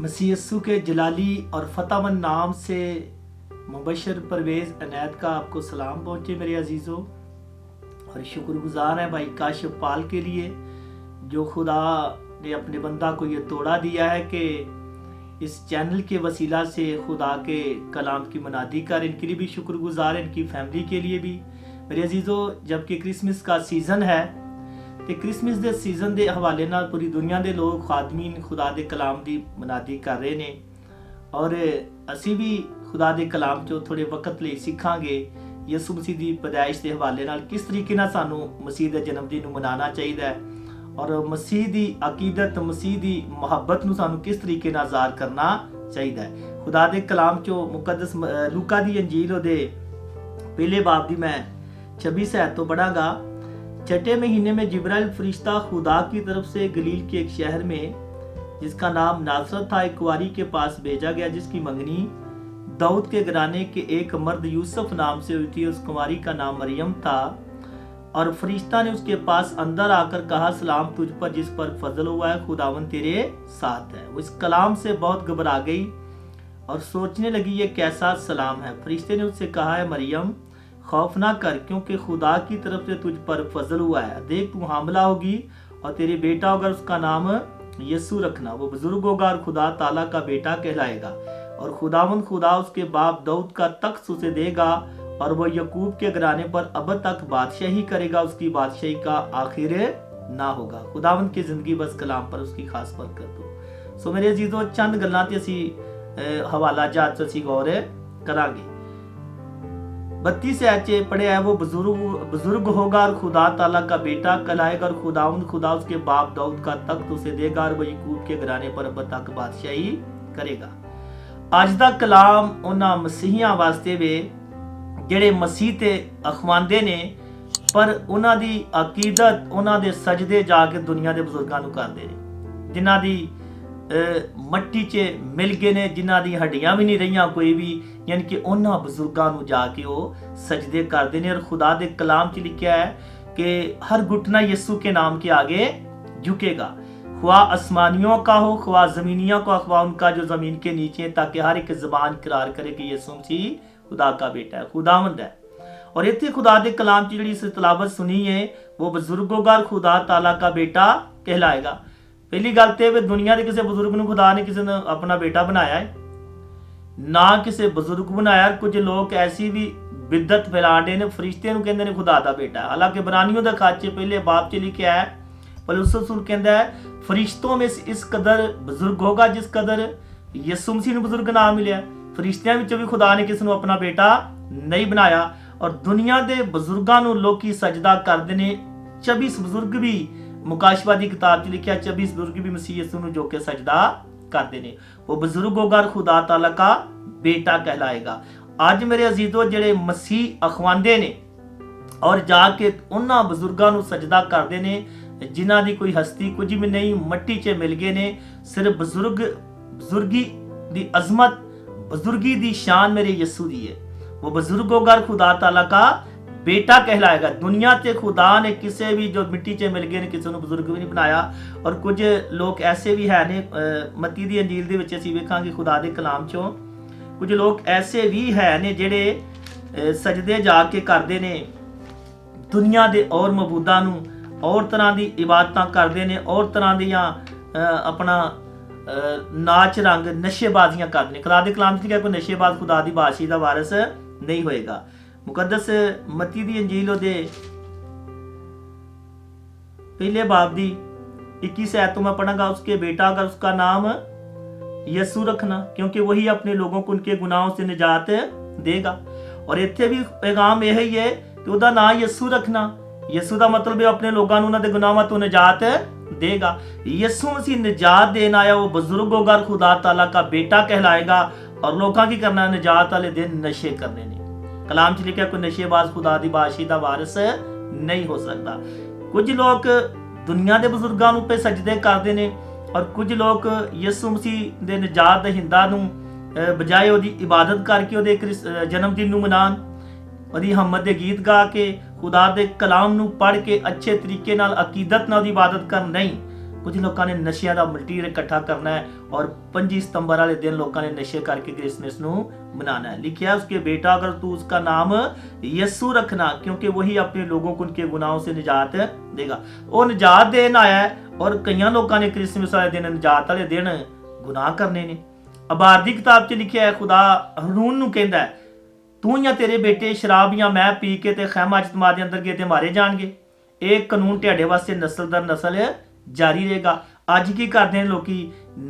मसीह यस्सु के जलाली और फतेहमंद नाम से मुबशर परवेज़ अनैत का आपको सलाम पहुँचे मेरे अजीज़ों। और शुक्रगुजार हैं भाई काशिफ पाल के लिए जो खुदा ने अपने बंदा को ये तोड़ा दिया है कि इस चैनल के वसीला से खुदा के कलाम की मनादी कर। इनके लिए भी शुक्रगुजार है, इनकी फैमिली के लिए भी मेरे अजीज़ों। जबकि क्रिसमस का सीज़न है तो क्रिसमस के सीज़न के हवाले नाल पूरी दुनिया के लोग खादमीन खुदा के कलाम की मनादी कर रहे हैं और असी भी खुदा के कलाम चो थोड़े वक्त लिए सीखांगे यसु मसीह की पैदाइश के हवाले नाल किस तरीके नाल सानू मसीह के जन्मदिन मनाना चाहिए और मसीह की अकीदत मसीह की मुहब्बत नू सानू किस तरीके नाल ज़ाहिर करना चाहिए। खुदा के कलाम चो मुकद्दस लूका दी अंजील दे पहले बाब दी मैं 26 आयत तो पढ़ांगा। छठे महीने में जिब्राइल फरिश्ता खुदा की तरफ से गलील के एक शहर में जिसका नाम नासरत था एक कुंवारी के पास भेजा गया जिसकी मंगनी दाऊद के घराने के एक मर्द यूसुफ नाम से हुई थी। उस कुंवारी का नाम मरियम था और फरिश्ता ने उसके पास अंदर आकर कहा, सलाम तुझ पर जिस पर फजल हुआ है, खुदावन तेरे साथ है। वो इस कलाम से बहुत घबरा गई और सोचने लगी ये कैसा सलाम है। फरिश्ते ने उससे कहा, है मरियम खौफ ना कर क्योंकि खुदा की तरफ से तुझ पर फजल हुआ है। देख तू हामला होगी और तेरे बेटा होगा, उसका नाम यस्सु रखना। वो बुजुर्ग होगा और खुदा ताला का बेटा कहलाएगा और खुदावंद खुदा उसके बाप दाऊद का तख्त उसे देगा और वो यकूब के घराने पर अब तक बादशाही करेगा। उसकी बादशाही का आखिर ना होगा। खुदावंद की जिंदगी बस कलाम पर उसकी खास बरकत हो। सो मेरे अजीजों चंद गल्लां ते असी हवाला जात असी गौर करांगे। 32 आयत पढ़े है, वो बुजुर्ग होगा और खुदा ताला का बेटा कहलाएगा और खुदावंद खुदा उसके बाप दाऊद का तख्त उसे देगा और वो यकूब के घराने पर अब तक बादशाही करेगा। अज दा कलाम उन्हां मसीहियां वास्ते वे ਜਿਹੜੇ ਮਸੀਹ ਤੇ ਅਖਵਾਂਦੇ ਨੇ ਪਰ ਉਹਨਾਂ ਦੀ ਅਕੀਦਤ ਉਹਨਾਂ ਦੇ ਸਜਦੇ ਜਾ ਕੇ ਦੁਨੀਆ ਦੇ ਬਜ਼ੁਰਗਾਂ ਨੂੰ ਕਰਦੇ ਨੇ ਜਿਨ੍ਹਾਂ ਦੀ ਮੱਟੀ 'ਚ ਮਿਲ ਗਏ ਨੇ, ਜਿਨ੍ਹਾਂ ਦੀ ਹੱਡੀਆਂ ਵੀ ਨਹੀਂ ਰਹੀਆਂ ਕੋਈ ਵੀ, ਯਾਨੀ ਕਿ ਉਹਨਾਂ ਬਜ਼ੁਰਗਾਂ ਨੂੰ ਜਾ ਕੇ ਉਹ ਸਜਦੇ ਕਰਦੇ ਨੇ। और खुदा ਦੇ कलाम 'ਚ लिखा है कि हर घुटना यीशु के नाम के आगे झुकेगा, ख्वाह आसमानियों का हो ख्वाह ज़मीनियों का, ख्वाह उनका जो ज़मीन के नीचे, ताकि हर एक ज़बान करार करे कि यीशु मसीह खुदा का बेटा है, खुदावंद है। और इतने खुदा के कलाम की जी तलावत सुनी है, वो बुजुर्ग होगा और खुदा ताला का बेटा कहलाएगा। पहली गल तो दुनिया के किसी बुजुर्ग को खुदा ने किसी ने अपना बेटा बनाया है ना किसी बुजुर्ग बनाया। कुछ लोग ऐसी भी बिदत फैलाते हैं, फरिश्ते कहते हैं खुदा का बेटा। हालांकि बरानियों का खाचे पहले बाप च लिखा है, पौलुस रसूल कहता है फरिश्तों में इस कदर बुजुर्ग होगा जिस कदर यीशु मसीह को बुजुर्ग नाम मिले। फरिश्तियां विच भी खुदा ने किसी को अपना बेटा नहीं बनाया और दुनिया के बजुर्गों को लोग सजदा करते हैं। 24 बुजुर्ग भी मुकाशवा की किताब च लिखा, 24 बुजुर्ग भी मसीह यीशु को जो के सजदा करते हैं। वो बुजुर्ग होगा और खुदा ताला का बेटा कहलाएगा। अज मेरे अजीजों जेड़े मसीह अखवांदे ने और जाके उन्हां बुजुर्गों को सजदा करते हैं जिन्हां दी कोई हस्ती कुछ भी नहीं, मट्टी च मिल गए ने। सिर्फ बुजुर्गी दी अजमत बुजुर्गी दी शान मेरे यीशु दी है। वो बुजुर्ग होगा और खुदा ताला का बेटा कहलाएगा। दुनिया से खुदा ने किसी भी जो मिट्टी च मिल गए ने किसी ने बुजुर्ग भी नहीं बनाया। और कुछ लोग ऐसे भी है ने मत्ती दी अंजील दे विच असीं वेखांगे खुदा दे कलाम चों कुछ लोग ऐसे भी है ने जेड़े सजदे जाके करदे ने दुनिया दे और मबूदा नूं, और तरह दी इबादतां करदे ने, और तरह दियां अपना नाच रंग नशेबाजियां करते हैं। खुदा दे कलाम च कोई नशेबाज खुदा दी बादशाही दा वारिस नहीं होएगा। मुकद्दस मत्ती दी अंजील दे पहले बाब दी 21 आयत तो मैं पढ़ांगा। उसके बेटा अगर उसका नाम यीशु रखना क्योंकि वही अपने लोगों को उनके गुनाहों से निजात देगा। और इत्थे भी पैगाम यही है कि उसदा नाम यीशु रखना। यीशु का मतलब है अपने लोगों को उन्होंने गुनाहों तो निजात देगा। यीशु मसीह निजात देना आया, वो बुजुर्ग होगा और खुदा ताला का बेटा कहलाएगा। और लोगों की करना निजात वाले दिन नशे करने ने। कलाम च लिखा कोई नशेबाज खुदा दी बादशाही दा वारिस नहीं हो सकता। कुछ लोग दुनिया के बुजुर्गों पे सजदे करते हैं और कुछ लोग यीशु मसीह दे निजात दहिंदा नूं बजाय उसदी इबादत करके उसदे जन्मदिन नूं मनान, उसदी हमद दे गीत गा के खुदा दे कलाम नूं पढ़ के अच्छे तरीके नाल अकीदत नाल इबादत कर नहीं। ਕੁਝ ਲੋਕਾਂ ਨੇ ਨਸ਼ਿਆਂ ਦਾ ਮਟੀਰੀਅਲ ਇਕੱਠਾ ਕਰਨਾ ਹੈ और 25 सितंबर वाले दिन लोगों ने नशे करके क्रिसमस ਨੂੰ मनाना है। लिखा है उसके बेटा अगर तू उसका नाम यीशु रखना क्योंकि वही अपने लोगों को उनके गुनाहों से निजात देगा। वो निजात देन आया है और कई लोगों ने क्रिसमस वाले दिन निजात वाले दिन गुनाह करने ने। अबार दी किताब च लिखा है खुदा हारून नूं कहंदा है तू या तेरे बेटे शराब या मैं पी के ते खैमा च तुम्हारे अंदर गए ते मारे जाणगे। ਇਹ ਕਾਨੂੰਨ ਤੁਹਾਡੇ ਵਾਸਤੇ ਨਸਲ ਦਰ ਨਸਲ ਜਾਰੀ ਰਹੇਗਾ। ਅੱਜ ਕੀ ਕਰਦੇ ਨੇ ਲੋਕੀ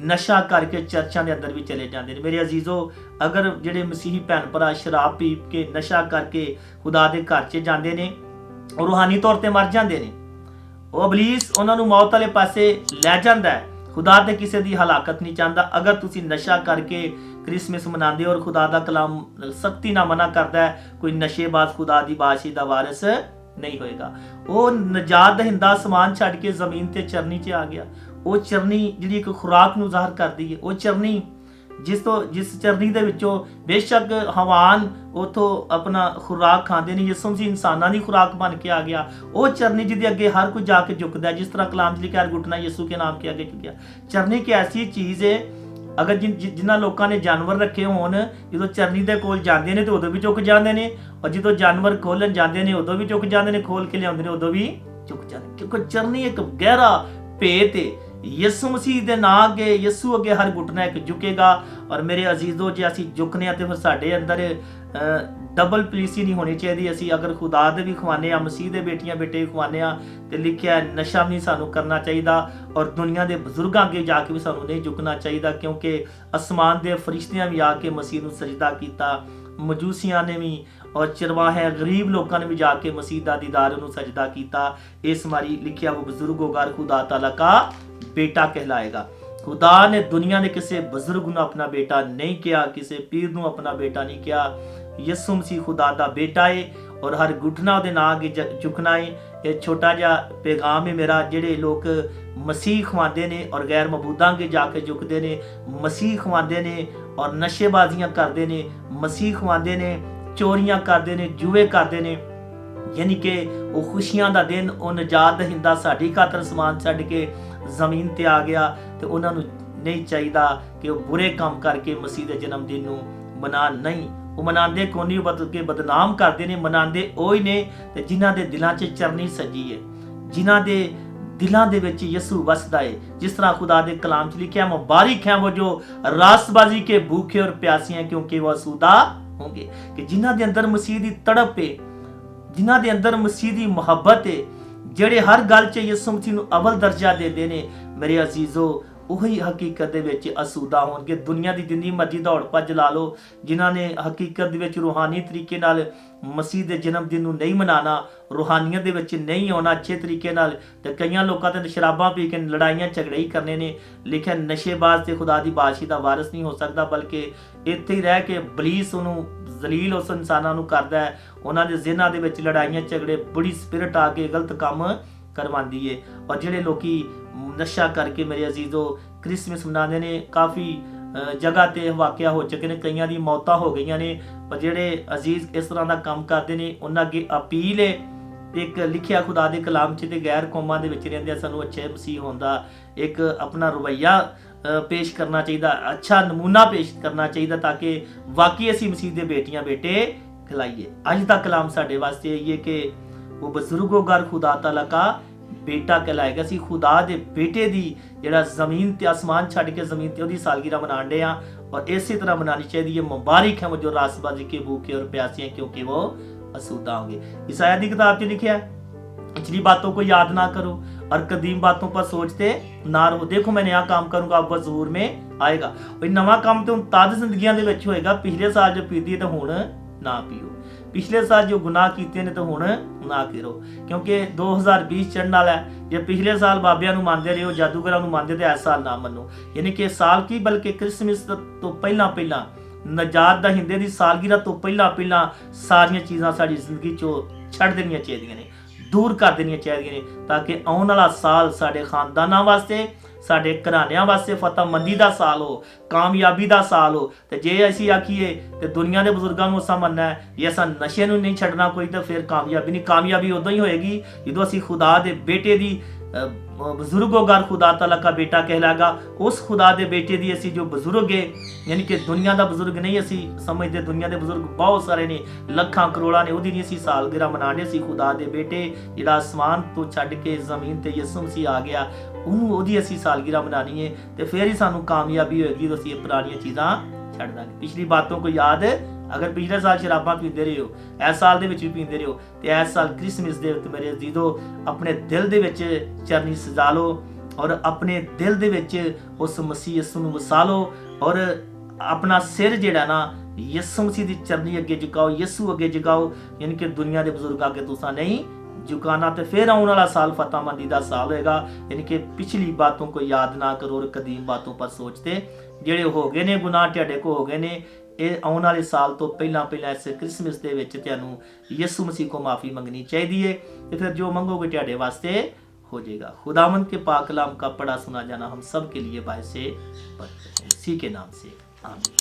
ਨਸ਼ਾ ਕਰਕੇ ਚਰਚਾਂ ਦੇ ਅੰਦਰ ਵੀ ਚਲੇ ਜਾਂਦੇ ਨੇ। ਮੇਰੇ ਅਜ਼ੀਜ਼ੋ ਅਗਰ ਜਿਹੜੇ ਮਸੀਹੀ ਭੈਣ ਭਰਾ ਸ਼ਰਾਬ ਪੀ ਕੇ ਨਸ਼ਾ ਕਰਕੇ ਖੁਦਾ ਦੇ ਘਰ 'ਚ ਜਾਂਦੇ ਨੇ ਉਹ ਰੂਹਾਨੀ ਤੌਰ ਤੇ ਮਰ ਜਾਂਦੇ ਨੇ। ਉਹ ਇਬਲੀਸ ਉਹਨਾਂ ਨੂੰ ਮੌਤ ਵਾਲੇ ਪਾਸੇ ਲੈ ਜਾਂਦਾ ਹੈ। ਖੁਦਾ ਤੇ ਕਿਸੇ ਦੀ ਹਲਾਕਤ ਨਹੀਂ ਚਾਹੁੰਦਾ। ਅਗਰ ਤੁਸੀਂ ਨਸ਼ਾ ਕਰਕੇ ਕ੍ਰਿਸਮਸ ਮਨਾਉਂਦੇ ਹੋ ਔਰ ਖੁਦਾ ਦਾ ਕਲਾਮ ਸਖਤੀ ਨਾਲ ਮਨਾ ਕਰਦਾ ਹੈ ਕੋਈ ਨਸ਼ੇਬਾਜ਼ ਖੁਦਾ ਦੀ ਬਾਦਸ਼ਾਹੀ ਦਾ ਵਾਰਿਸ नहीं होएगा। वो नजात दहिंदा समान छड़ के जमीन ते चरनी च आ गया। वो चरनी जिहड़ी एक खुराक नूं ज़ाहिर करदी है। वो चरनी जिस चरनी दे विचों बेशक हवान उथों अपना खुराक खांदे ने यसू मसीह इंसानां दी खुराक बन के आ गया। वो चरनी जिहदे अगे हर कोई जाके झुकदा है जिस तरह कलाम च लिखा है घुटना यसू के नाम के आगे झुकिया। चरनी एक ऐसी चीज़ है अगर जिन्हां लोगों ने जानवर रखे होण जो चरनी के कोल जाते हैं तो उदों भी चुक जाते हैं और जो जानवर खोलन जाते हैं उदों भी चुक जाते हैं खोल के लियाते हैं उदों भी चुक जाते हैं क्योंकि चरनी एक गहरा भेत है। यसू मसीह के नां अगे यसू अगे हर घुटना एक झुकेगा। और मेरे अजीजों जे असीं झुकने तो फिर साडे अंदर डबल पुलिसी नहीं होनी चाहिए। असीं अगर खुदा दे भी खवाने मसीह दे बेटियां बेटे भी खवाने तो लिखिया नशा भी सानू करना चाहिए और दुनिया के बजुर्गों अगे जाके भी सानू नहीं झुकना चाहिए क्योंकि आसमान के फरिश्तियां भी आके मसीह नूं सजदा कीता। मजूसियां ने भी और चरवाहे गरीब लोगों ने भी जाके मसीह का दीदार नूं सजदा कीता। इस मारी लिखिया वो बुजुर्ग होगा खुदा ताला का बेटा कहलाएगा। खुदा ने दुनिया ने किसी बुजुर्ग नूं अपना बेटा नहीं किया किसी पीर नूं अपना बेटा नहीं किया। यसू मसीह खुदा दा बेटा है और हर घुटना उहदे नां अगे झुकना है। ये छोटा जिहा पैगाम है मेरा जिहड़े लोग मसीह खवांदे ने और गैर मबूदां अगे जाके झुकदे ने मसीह खवांदे ने और नशेबाजियां करदे ने मसीह खवांदे ने चोरियां करदे ने जुए करदे ने यानी कि वो खुशियां दा दिन वो नजात दहिंदा साडी खातर समान छड्ड के जमीन ते आ गया तो उन्होंने नहीं चाहिए कि वो बुरे काम करके मसीह के जन्मदिन नूं मना नहीं। वो मनाते कोनी बल्कि बदनाम करते हैं। मनाते ओही ने ते जिन्हां दे दिलां 'च चरनी सजी है जिन्हां दे दिलां दे विच यसू वसदा है। जिस तरह खुदा दे कलाम च लिखिया मुबारक हैं वो जो रासबाजी के भूखे और प्यासे हैं क्योंकि वो आसूदा होंगे। कि जिन्हां दे अंदर मसीह दी तड़प है जिन्हां दे अंदर मसीह दी मुहब्बत है ਜਿਹੜੇ हर गल च यसू मसीह ਨੂੰ अवल दर्जा देते हैं मेरे अजीजो ਉਹੀ ਹਕੀਕਤ ਦੇ ਵਿੱਚ ਅਸੂਦਾ ਹੋਣਗੇ। ਦੁਨੀਆ ਦੀ ਜਿੰਨੀ ਮਰਜ਼ੀ ਦੌੜ ਭੱਜ ਲਾ ਲਓ ਜਿਨ੍ਹਾਂ ਨੇ ਹਕੀਕਤ ਦੇ ਵਿੱਚ ਰੂਹਾਨੀ ਤਰੀਕੇ ਨਾਲ ਮਸੀਹ ਦੇ ਜਨਮ ਦਿਨ ਨੂੰ ਨਹੀਂ ਮਨਾਣਾ ਰੂਹਾਨੀਅਤ ਦੇ ਵਿੱਚ ਨਹੀਂ ਆਉਣਾ ਅੱਛੇ ਤਰੀਕੇ ਨਾਲ ਤੇ ਕਈਆਂ ਲੋਕਾਂ ਤੇ ਸ਼ਰਾਬਾਂ ਪੀ ਕੇ ਲੜਾਈਆਂ ਝਗੜੇ ਹੀ ਕਰਨੇ ਨੇ। ਲਿਖਿਆ ਨਸ਼ੇਬਾਜ਼ ਤੇ ਖੁਦਾ ਦੀ ਬਾਦਸ਼ਾਹੀ ਦਾ ਵਾਰਿਸ ਨਹੀਂ ਹੋ ਸਕਦਾ ਬਲਕਿ ਇੱਥੇ ਹੀ ਰਹਿ ਕੇ ਇਬਲੀਸ ਉਹਨੂੰ ਜ਼ਲੀਲ ਉਸ ਇਨਸਾਨਾਂ ਨੂੰ ਕਰਦਾ ਹੈ। ਉਹਨਾਂ ਦੇ ਜ਼ਿਹਨਾਂ ਦੇ ਵਿੱਚ ਲੜਾਈਆਂ ਝਗੜੇ ਬੜੀ ਸਪਿਰਿਟ ਆ ਕੇ ਗਲਤ ਕੰਮ करवाती है। और ਜਿਹੜੇ ਲੋਕੀ ਨਸ਼ਾ ਕਰਕੇ ਮੇਰੇ ਅਜ਼ੀਜ਼ੋ ਕ੍ਰਿਸਮਸ ਮਨਾਉਂਦੇ ਨੇ ਕਾਫੀ ਜਗ੍ਹਾ ਤੇ ਵਾਕਿਆ ਹੋ ਚੁੱਕੇ ਨੇ ਕਈਆਂ ਦੀ ਮੌਤਾਂ ਹੋ ਗਈਆਂ ਨੇ। ਪਰ ਜਿਹੜੇ ਅਜ਼ੀਜ਼ ਇਸ ਤਰ੍ਹਾਂ ਦਾ ਕੰਮ ਕਰਦੇ ਨੇ ਉਹਨਾਂ ਅੱਗੇ ਅਪੀਲ ਹੈ ਇੱਕ ਲਿਖਿਆ ਖੁਦਾ ਦੇ ਕਲਾਮ 'ਚ ਤੇ ਗੈਰ ਕੌਮਾਂ ਦੇ ਵਿੱਚ ਰਹਿੰਦੇ ਸਾਨੂੰ ਅੱਛੇ ਮਸੀਹ ਹੋਣ ਦਾ ਇੱਕ ਆਪਣਾ ਰਵੱਈਆ पेश करना चाहिए अच्छा नमूना पेश करना चाहिए ताकि वाकई असी मसीह दे बेटियां बेटे खिलाइए। अज का कलाम साडे वास्ते ये कि वो बजुर्गो घर खुदा ताला का बेटा कहलाएगा। असी खुदा दे बेटे दी जिहड़ा जमीन ते आसमान छड्ड के जमीन ते ओहदी सालगिरह मनाण डे आ और इसी तरह मनानी चाहिए। मुबारक है वो जो रासबाजी के भूखे और प्यासे हैं क्योंकि वो असूदा होंगे। ईसाया दी किताब च लिखा है पिछली बातों को याद ना करो और कदीम बातों पर सोचते ना रहो। देखो मैं नया काम करूंगा अब ज़हूर में आएगा। भाई नवा काम तो ताज़ जिंदगियां दे विच होएगा। पिछले साल जो पीती है तो हुण ना पीओ। पिछले साल जो गुनाह कीते ने तो हुण ना करो क्योंकि 2020 चढ़न वाला है। जे पिछले साल बाबियां नूं मनदे रहे हो जादूगरां नूं मनदे ते इस साल ना मनो। यानी कि साल की बल्कि क्रिसमस तो पहला नजात दा हिंदे दी सालगिरह तो पहला सारियां चीज़ां साडी जिंदगी चों छड्ड देणियां चाहीदियां ने दूर कर देनियां चाहिए ने ताकि आने वाला साल साडे खानदानां वास्ते साडे घराणियां वास्ते फतहमंदी दा साल हो कामयाबी दा साल हो। तो जे असीं आखीए तो दुनिया के बजुर्गों को असां मनना है ये असां नशे नूं नहीं छड्डना कोई तो फिर कामयाबी नहीं। कामयाबी उदों ही होएगी जदों असीं खुदा दे बेटे दी ਬਜ਼ੁਰਗ ਹੋਗਾ ਖੁਦਾ ਤਾਲਾ ਦਾ ਬੇਟਾ ਕਹਿਲਾਗਾ। ਉਸ ਖੁਦਾ ਦੇ ਬੇਟੇ ਦੀ ਅਸੀਂ ਜੋ ਬਜ਼ੁਰਗ ਹੈ, ਯਾਨੀ ਕਿ ਦੁਨੀਆ ਦਾ ਬਜ਼ੁਰਗ ਨਹੀਂ ਅਸੀਂ ਸਮਝਦੇ, ਦੁਨੀਆ ਦੇ ਬਜ਼ੁਰਗ ਬਹੁਤ ਸਾਰੇ ਨੇ, ਲੱਖਾਂ ਕਰੋੜਾਂ ਨੇ, ਉਹਦੀ ਨਹੀਂ ਅਸੀਂ ਸਾਲਗਿਰਾ ਮਨਾਉਂਦੇ। ਅਸੀਂ ਖੁਦਾ ਦੇ ਬੇਟੇ ਜਿਹੜਾ ਅਸਮਾਨ ਤੋਂ ਛੱਡ ਕੇ ਜ਼ਮੀਨ ਤੇ ਯਿਸੂ ਮਸੀਹ ਆ ਗਿਆ, ਉਹਦੀ ਅਸੀਂ ਸਾਲਗਿਰਾ ਮਨਾਣੀ ਹੈ, ਤੇ ਫਿਰ ਹੀ ਸਾਨੂੰ ਕਾਮਯਾਬੀ ਹੋਏਗੀ ਜਦੋਂ ਅਸੀਂ ਇਹ ਪੁਰਾਣੀਆਂ ਚੀਜ਼ਾਂ ਛੱਡ ਦਾਂਗੇ। ਪਿਛਲੀ ਬਾਤੋਂ को याद अगर पिछले साल शराबां पींदे रहे हो, इस साल दे विच भी पींदे रहे हो, ते इस साल क्रिसमस दे उत्ते मेरे अजीजो अपने दिल दे विच चरनी सजा लो और अपने दिल दे विच उस मसीह यसू नूं वसा लो और अपना सिर जिहड़ा ना यसू मसीह दी चरनी अगे झुकाओ, यसू अगे झुकाओ, यानी कि दुनिया दे बजुर्ग अगे तुसां नहीं झुकाना। ते फिर आने वाला साल फतहमंदी का साल होएगा, यानी कि पिछली बातों को याद ना करो और कदीम बातों पर सोचते ਜਿਹੜੇ ਹੋ ਗਏ ਨੇ ਗੁਨਾਹ ਤੁਹਾਡੇ ਕੋ ਹੋ ਗਏ ਨੇ, ਇਹ ਆਉਣ ਵਾਲੇ ਸਾਲ ਤੋਂ ਪਹਿਲਾਂ ਇਸ ਕ੍ਰਿਸਮਸ ਦੇ ਵਿੱਚ ਤੁਹਾਨੂੰ ਯਿਸੂ ਮਸੀਹ ਕੋ ਮਾਫੀ ਮੰਗਣੀ ਚਾਹੀਦੀ है, ਤੇ ਫਿਰ जो ਮੰਗੋਗੇ ਤੁਹਾਡੇ ਵਾਸਤੇ हो जाएगा। खुदावंद के पाक कलाम का पढ़ा सुना जाना हम सब के लिए बायसे बरकत है, इसी के नाम से आमीन।